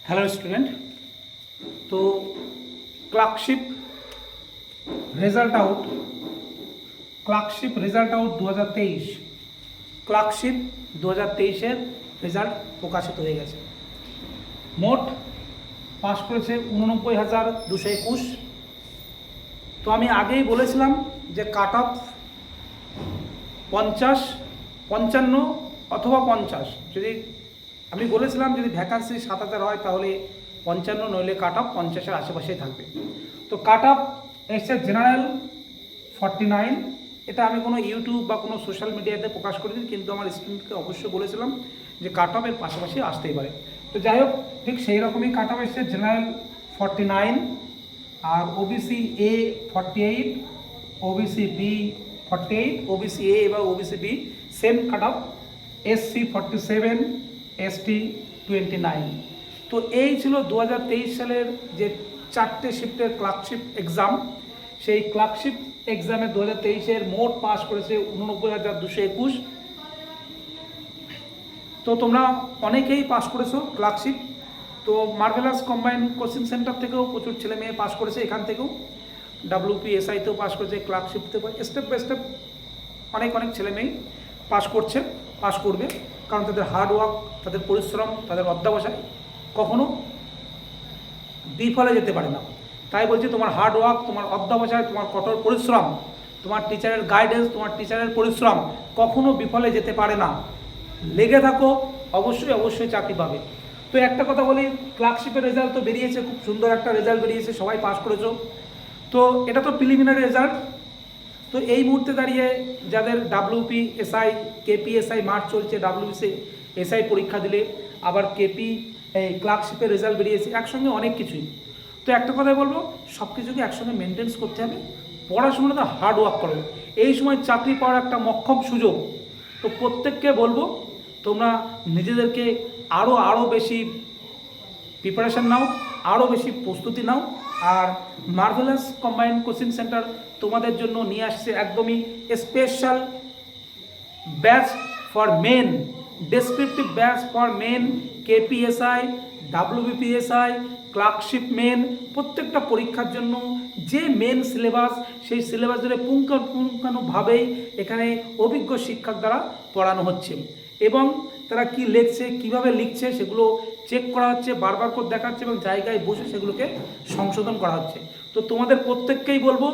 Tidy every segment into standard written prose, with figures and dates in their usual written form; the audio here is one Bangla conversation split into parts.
Hello student. तो क्लार्कशिप रेजल्ट आउट 2023 क्लार्कशिप 2023 এর রেজাল্ট প্রকাশিত হয়ে গেছে। মোট পাস করেছে 89,221। তো আমি আগেই বলেছিলাম যে কাট অফ 50, 55 অথবা 50। যদি আমি বলেছিলাম যদি ভ্যাকান্সি 7,000 হয় তাহলে 55, নইলে কাট অফ 50-এর আশেপাশেই থাকবে। তো কাট অফ এসছে জেনারেল 49। এটা আমি কোনো ইউটিউব বা কোনো সোশ্যাল মিডিয়াতে প্রকাশ করিনি, কিন্তু আমার স্টুডেন্টকে অবশ্যই বলেছিলাম যে কাট অফের পাশাপাশি আসতেই পারে। তো যাই হোক, ঠিক সেই রকমই কাট অফ এসছে জেনারেল 49, আর OBC A 48, OBC B 48, OBC A এবং OBC B same cut off, SC 47, ST 29। তো এই ছিল 2023 সালের যে 4টে শিফটের ক্লার্কশিপ এক্সাম। সেই ক্লার্কশিপ এক্সামে 2023-এর মোট পাস করেছে 89,221। তো তোমরা অনেকেই পাস করেছো ক্লার্কশিপ। তো মার্ভেলাস কম্বাইন্ড কোচিং সেন্টার থেকেও প্রচুর ছেলে মেয়ে পাস করেছে, এখান থেকেও WPSIতেও পাস করেছে, ক্লার্কশিপতেও স্টেপ বাই স্টেপ অনেক ছেলে মেয়ে পাস করবে। কারণ তাদের হার্ডওয়ার্ক, তাদের পরিশ্রম, তাদের অধ্যবসায় কখনো বিফলে যেতে পারে না। তাই বলছি, তোমার হার্ডওয়ার্ক, তোমার অধ্যবসায়, তোমার কঠোর পরিশ্রম, তোমার টিচারের গাইডেন্স, তোমার টিচারের পরিশ্রম কখনো বিফলে যেতে পারে না। লেগে থাকো, অবশ্যই চাকরি পাবে। তো একটা কথা বলি, ক্লার্কশিপের রেজাল্ট তো বেরিয়েছে, খুব সুন্দর একটা রেজাল্ট বেরিয়েছে, সবাই পাস করেছো। তো এটা তো প্রিলিমিনারি রেজাল্ট। তো এই মুহূর্তে দাঁড়িয়ে যাদের WPSI KPSI মার্চ চলছে, WPSI পরীক্ষা দিলে, আবার ক্লার্কশিপের রেজাল্ট বেরিয়েছে, একসঙ্গে অনেক কিছুই। তো একটা কথাই বলবো, সব কিছুকে একসঙ্গে মেনটেন্স করতে হবে। পড়াশোনাটা হার্ডওয়ার্ক করো, এই সময় চাকরি পাওয়ার একটা মক্ষম সুযোগ। তো প্রত্যেককে বলবো, তোমরা নিজেদেরকে আরও বেশি প্রিপারেশান নাও, আরও বেশি প্রস্তুতি নাও। আর মার্ভেলাস কম্বাইন্ড কোচিং সেন্টার তোমাদের জন্য নিয়ে আসছে একদমই special batch for mains, descriptive batch for mains, KPSI, WPSI, clerkship mains, প্রত্যেকটা পরীক্ষার জন্য যে মেন সিলেবাস, সেই সিলেবাস ধরে পুঙ্খানুপুঙ্খানুভাবেই এখানে অভিজ্ঞ শিক্ষক দ্বারা পড়ানো হচ্ছে। এবং তারা কি লিখছে, কিভাবে লিখছে, সেগুলো চেক করা হচ্ছে, বারবার করে দেখাচ্ছে এবং জায়গায় বসে সেগুলোকে সংশোধন করা হচ্ছে। তো তোমাদের প্রত্যেককেই বলবো,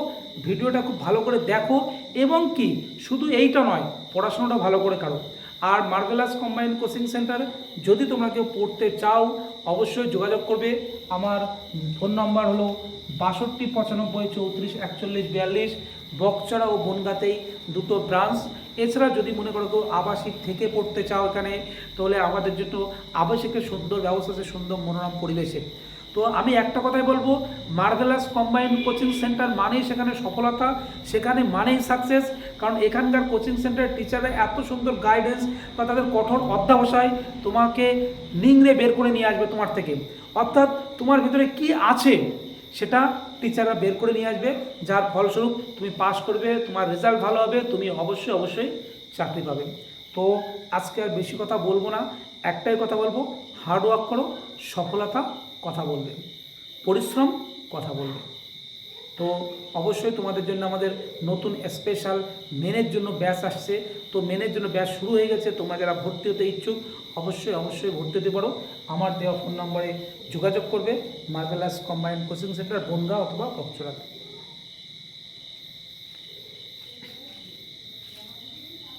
ভিডিওটা খুব ভালো করে দেখো, এবং কি শুধু এইটা নয়, পড়াশোনাটা ভালো করে করো। আর মার্ভেলাস কম্বাইন্ড কোচিং সেন্টার যদি তোমরা কেউ পড়তে চাও, অবশ্যই যোগাযোগ করবে। আমার ফোন নম্বর হলো 62 95 34 41 42। বকচড়া ও বনগাঁতেই দুটো ব্রাঞ্চ। এছাড়া যদি মনে করো কেউ আবাসিক থেকে পড়তে চাও এখানে, তাহলে আমাদের জন্য আবাসিকের সুন্দর ব্যবস্থা আছে, সুন্দর মনোরম পরিবেশে। তো আমি একটা কথাই বলবো, মার্ভেলাস কম্বাইন্ড কোচিং সেন্টার মানেই সেখানে সফলতা, সেখানে মানেই সাকসেস। কারণ এখানকার কোচিং সেন্টারের টিচাররা এত সুন্দর গাইডেন্স বা তাদের কঠোর অধ্যবসায় তোমাকে নিংড়ে বের করে নিয়ে আসবে তোমার থেকে। অর্থাৎ তোমার ভিতরে কি আছে সেটা টিচাররা বের করে নিয়ে আসবে, যার ফলস্বরূপ তুমি পাস করবে, তোমার রেজাল্ট ভালো হবে, তুমি অবশ্যই চাকরি পাবে। তো আজকে আর বেশি কথা বলবো না, একটাই কথা বলবো, হার্ডওয়ার্ক করো, সফলতা কথা বলবে, পরিশ্রম কথা বলবে। তো অবশ্যই তোমাদের জন্য আমাদের নতুন স্পেশাল মেনের জন্য ব্যাচ আসছে। তো মেনের জন্য ব্যাচ শুরু হয়ে গেছে। তোমরা যারা ভর্তি হতে ইচ্ছুক, অবশ্যই ভর্তি হতে পারো। আমার দেওয়া ফোন নম্বরে যোগাযোগ করবে, marvellous combined coaching centre, Bongaon অথবা বকচড়াতে।